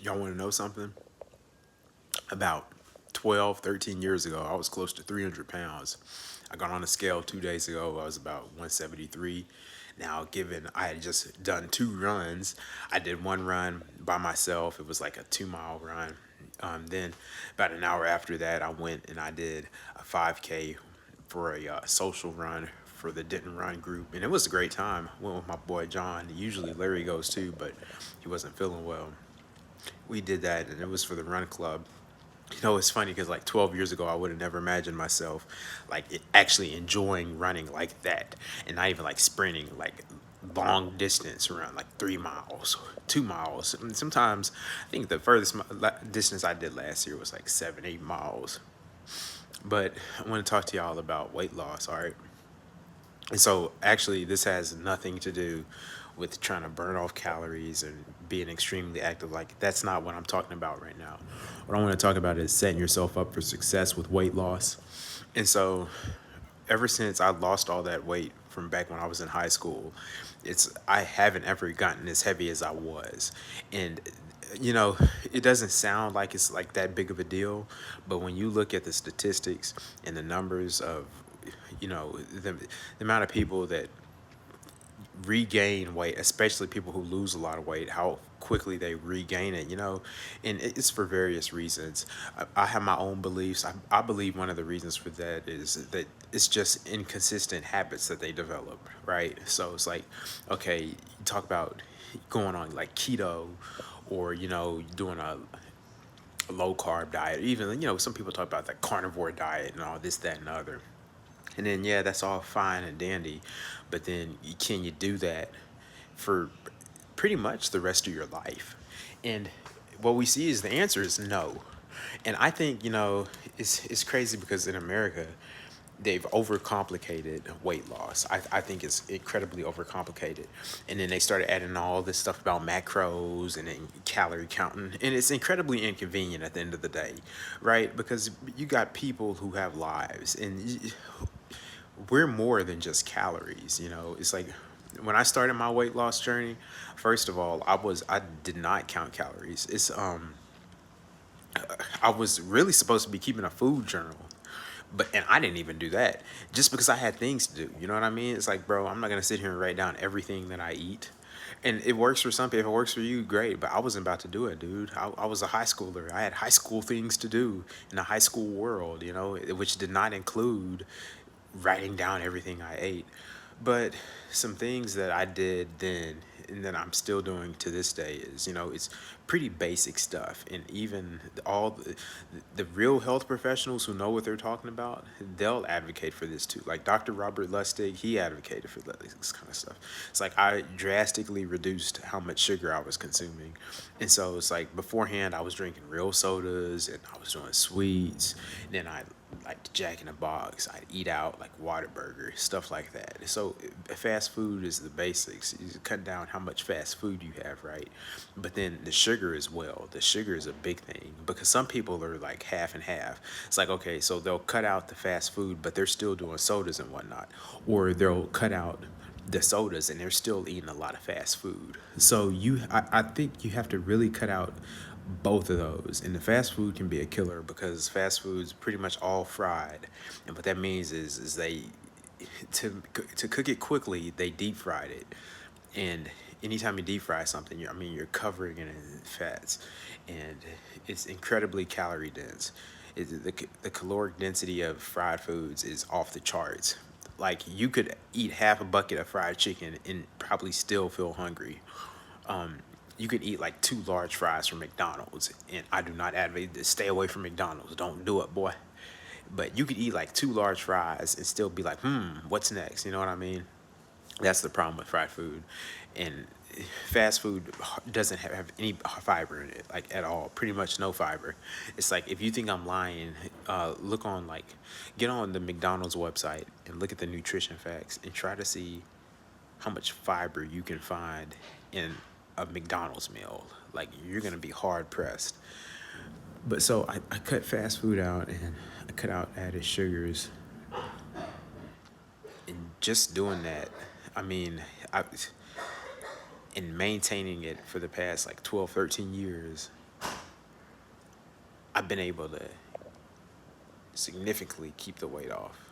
Y'all want to know something? About 12, 13 years ago, I was close to 300 pounds. I got on a scale 2 days ago. I was about 173. Now, given I had just done two runs, I did one run by myself. It was like a 2 mile run. Then, about an hour after that, I went and I did a 5K for a social run for the Didn't Run group. And it was a great time. Went with my boy John. Usually Larry goes too, but he wasn't feeling well. We did that, and it was for the run club. It's funny because like 12 years ago, I would have never imagined myself like actually enjoying running like that, and not even like sprinting like long distance around like 3 miles, 2 miles. And sometimes I think the furthest distance I did last year was like 7, 8 miles. But I want to talk to y'all about weight loss. All right. And so, actually, this has nothing to do with trying to burn off calories and being extremely active. Like, that's not what I'm talking about right now. What I want to talk about is setting yourself up for success with weight loss. And so, ever since I lost all that weight from back when I was in high school, I haven't ever gotten as heavy as I was. And you know, it doesn't sound like it's like that big of a deal, but when you look at the statistics and the numbers of, the amount of people that regain weight, especially people who lose a lot of weight, how quickly they regain it, and it's for various reasons. I have my own beliefs. I believe one of the reasons for that is that it's just inconsistent habits that they develop, right? So it's like, okay, you talk about going on like keto or, doing a low carb diet. Even, some people talk about the carnivore diet and all this, that, and the other. And then, yeah, that's all fine and dandy. But then, can you do that for pretty much the rest of your life? And what we see is the answer is no. And I think, it's crazy because in America, they've overcomplicated weight loss. I think it's incredibly overcomplicated. And then they started adding all this stuff about macros and then calorie counting. And it's incredibly inconvenient at the end of the day, right? Because you got people who have lives, and we're more than just calories. It's like when I started my weight loss journey, first of all, I did not count calories. I was really supposed to be keeping a food journal, and I didn't even do that just because I had things to do. You know what I mean? It's like, bro, I'm not gonna sit here and write down everything that I eat. And it works for some people. If it works for you, great. But I wasn't about to do it, dude. I was a high schooler. I had high school things to do in the high school world, which did not include writing down everything I ate. But some things that I did then and that I'm still doing to this day is, it's pretty basic stuff. And even all the real health professionals who know what they're talking about, they'll advocate for this too. Like Dr. Robert Lustig, he advocated for this kind of stuff. It's like I drastically reduced how much sugar I was consuming. And so it's like beforehand, I was drinking real sodas and I was doing sweets. And then I like Jack in the Box. I'd eat out like Whataburger, stuff like that. So fast food is the basics. You cut down how much fast food you have, right? But then the sugar as well. The sugar is a big thing because some people are like half and half. It's like, okay, so they'll cut out the fast food, but they're still doing sodas and whatnot. Or they'll cut out the sodas and they're still eating a lot of fast food. So I think you have to really cut out both of those. And the fast food can be a killer because fast food's pretty much all fried. And what that means is they to cook it quickly, they deep fried it. And anytime you deep fry something, you're covering it in fats, and it's incredibly calorie dense. The caloric density of fried foods is off the charts. Like you could eat half a bucket of fried chicken and probably still feel hungry. You could eat like two large fries from McDonald's, and I do not advocate to stay away from McDonald's. Don't do it, boy. But you could eat like two large fries and still be like, what's next? You know what I mean? That's the problem with fried food, and fast food doesn't have any fiber in it, like at all. Pretty much no fiber. It's like if you think I'm lying, get on the McDonald's website and look at the nutrition facts and try to see how much fiber you can find in a McDonald's meal. Like you're gonna be hard pressed. But so I cut fast food out and I cut out added sugars, and just doing that, I mean, I in maintaining it for the past like 12, 13 years, I've been able to significantly keep the weight off.